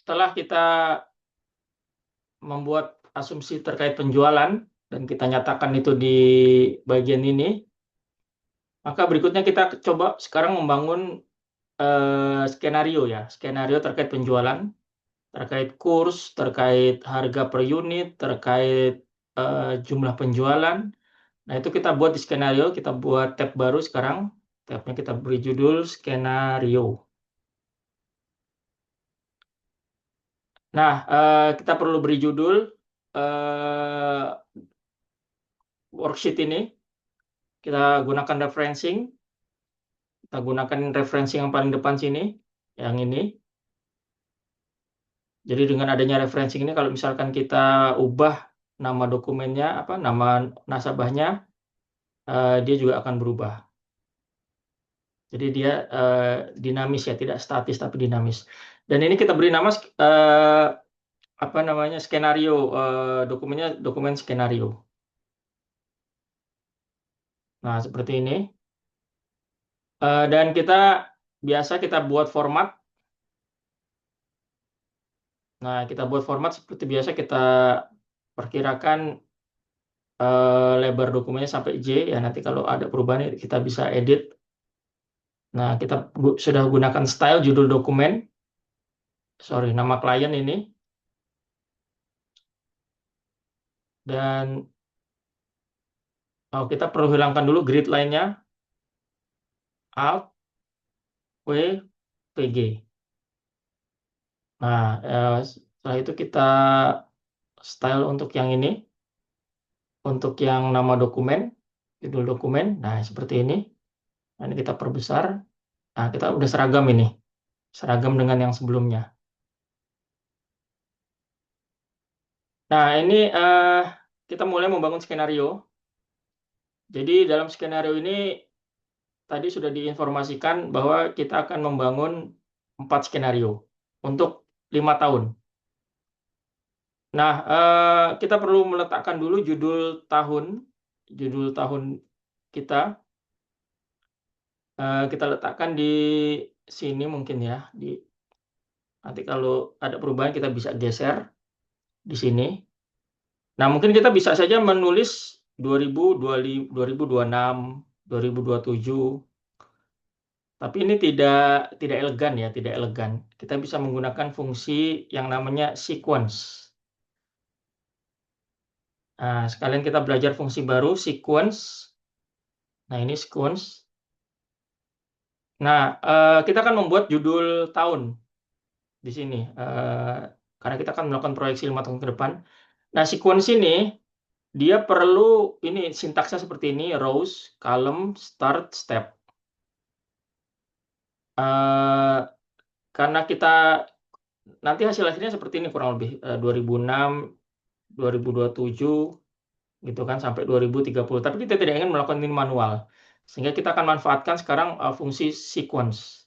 setelah kita membuat asumsi terkait penjualan dan kita nyatakan itu di bagian ini, maka berikutnya kita coba sekarang membangun skenario ya, skenario terkait penjualan, terkait kurs, terkait harga per unit, terkait jumlah penjualan. Nah, itu kita buat di skenario, kita buat tab baru sekarang. Tabnya kita beri judul skenario. Nah, kita perlu beri judul worksheet ini. Kita gunakan referencing. Kita gunakan referencing yang paling depan sini, yang ini. Jadi dengan adanya referencing ini, kalau misalkan kita ubah nama dokumennya, nama nasabahnya, dia juga akan berubah. Jadi dia dinamis ya, tidak statis tapi dinamis. Dan ini kita beri nama skenario, dokumennya dokumen skenario. Nah, seperti ini. Dan biasa kita buat format. Nah, kita buat format seperti biasa, kita perkirakan lebar dokumennya sampai J ya, nanti kalau ada perubahan kita bisa edit. Nah, kita sudah gunakan style judul dokumen, nama klien ini, dan kita perlu hilangkan dulu grid line-nya, Alt, W, PG. Nah, setelah itu kita style untuk yang ini, untuk yang nama dokumen, judul dokumen, nah seperti ini. Nah, ini kita perbesar. Nah, kita udah seragam ini, seragam dengan yang sebelumnya. Nah, ini kita mulai membangun skenario. Jadi dalam skenario ini tadi sudah diinformasikan bahwa kita akan membangun 4 skenario untuk 5 tahun. Nah, kita perlu meletakkan dulu judul tahun kita. Kita letakkan di sini mungkin ya. Nanti kalau ada perubahan kita bisa geser di sini. Nah, mungkin kita bisa saja menulis 2025, 2026, 2027. Tapi ini tidak elegan ya, tidak elegan. Kita bisa menggunakan fungsi yang namanya sequence. Nah, sekalian kita belajar fungsi baru, sequence. Nah, ini sequence. Nah, kita akan membuat judul tahun di sini. Karena kita akan melakukan proyeksi 5 tahun ke depan. Nah, sequence ini, dia perlu, ini sintaksnya seperti ini, rows, column, start, step. Karena kita nanti hasilnya seperti ini kurang lebih 2006, 2027 gitu kan sampai 2030. Tapi kita tidak ingin melakukan ini manual. Sehingga kita akan manfaatkan sekarang fungsi sequence.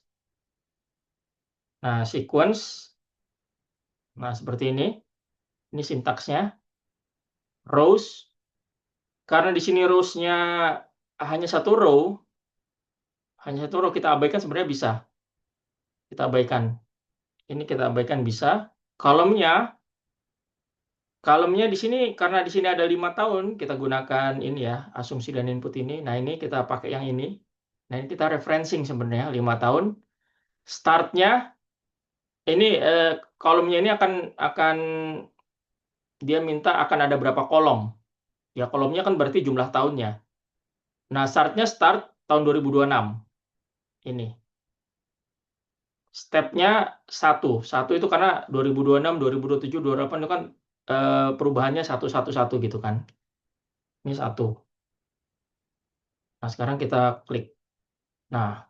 Nah, sequence seperti ini. Ini sintaksnya. Rows, karena di sini rows-nya hanya satu row, kita abaikan sebenarnya bisa. Kita abaikan. Ini kita abaikan bisa. Kolomnya di sini, karena di sini ada 5 tahun, kita gunakan ini ya, asumsi dan input ini. Nah, ini kita pakai yang ini. Nah, ini kita referencing sebenarnya 5 tahun. Startnya, ini kolomnya ini akan dia minta akan ada berapa kolom. Ya, kolomnya kan berarti jumlah tahunnya. Nah, start tahun 2026. Ini. Stepnya 1. 1 itu karena 2026, 2027, 2028 itu kan perubahannya 1 gitu kan. Ini 1. Nah, sekarang kita klik. Nah,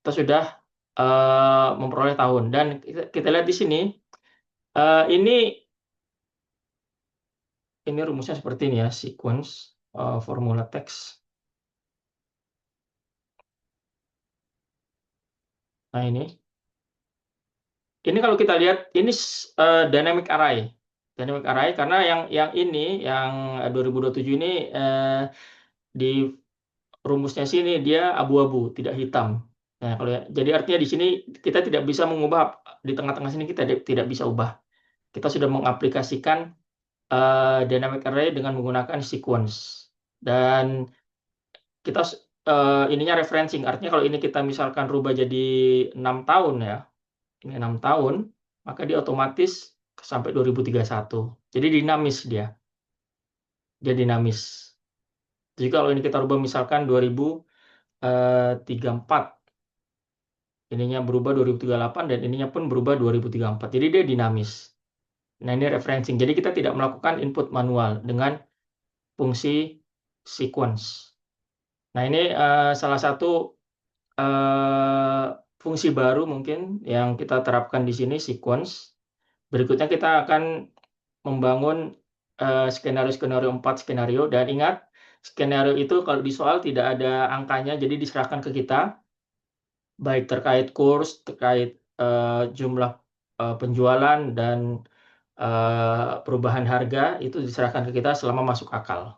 kita sudah memperoleh tahun. Dan kita lihat di sini, ini rumusnya seperti ini ya, sequence, formula text. Nah, ini kalau kita lihat, ini dynamic array. Dynamic array karena yang ini, yang 2027 ini di rumusnya sini dia abu-abu, tidak hitam. Nah, jadi artinya di sini kita tidak bisa mengubah di tengah-tengah sini, kita tidak bisa ubah. Kita sudah mengaplikasikan dynamic array dengan menggunakan sequence. Dan kita ininya referencing, artinya kalau ini kita misalkan rubah jadi 6 tahun ya, ini 6 tahun, maka dia otomatis sampai 2031. Jadi dinamis dia. Dia dinamis. Jadi kalau ini kita rubah misalkan 2034, ininya berubah 2038 dan ininya pun berubah 2034. Jadi dia dinamis. Nah, ini referencing. Jadi kita tidak melakukan input manual dengan fungsi sequence. Nah, ini salah satu fungsi baru mungkin yang kita terapkan di sini, sequence. Berikutnya kita akan membangun skenario-skenario 4 skenario. Dan ingat, skenario itu kalau di soal tidak ada angkanya, jadi diserahkan ke kita, baik terkait kurs, terkait jumlah penjualan, dan perubahan harga, itu diserahkan ke kita selama masuk akal.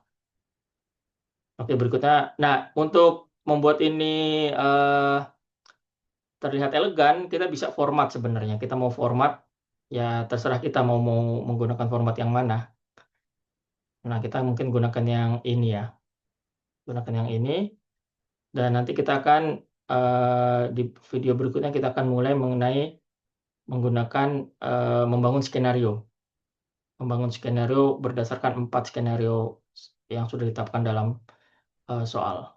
Oke, berikutnya. Nah, untuk membuat ini terlihat elegan, kita bisa format sebenarnya. Kita mau format, ya terserah kita mau menggunakan format yang mana. Nah, kita mungkin gunakan yang ini ya. Gunakan yang ini. Dan nanti kita akan, di video berikutnya, kita akan mulai mengenai menggunakan, membangun skenario. Membangun skenario berdasarkan 4 skenario yang sudah ditetapkan dalam soal.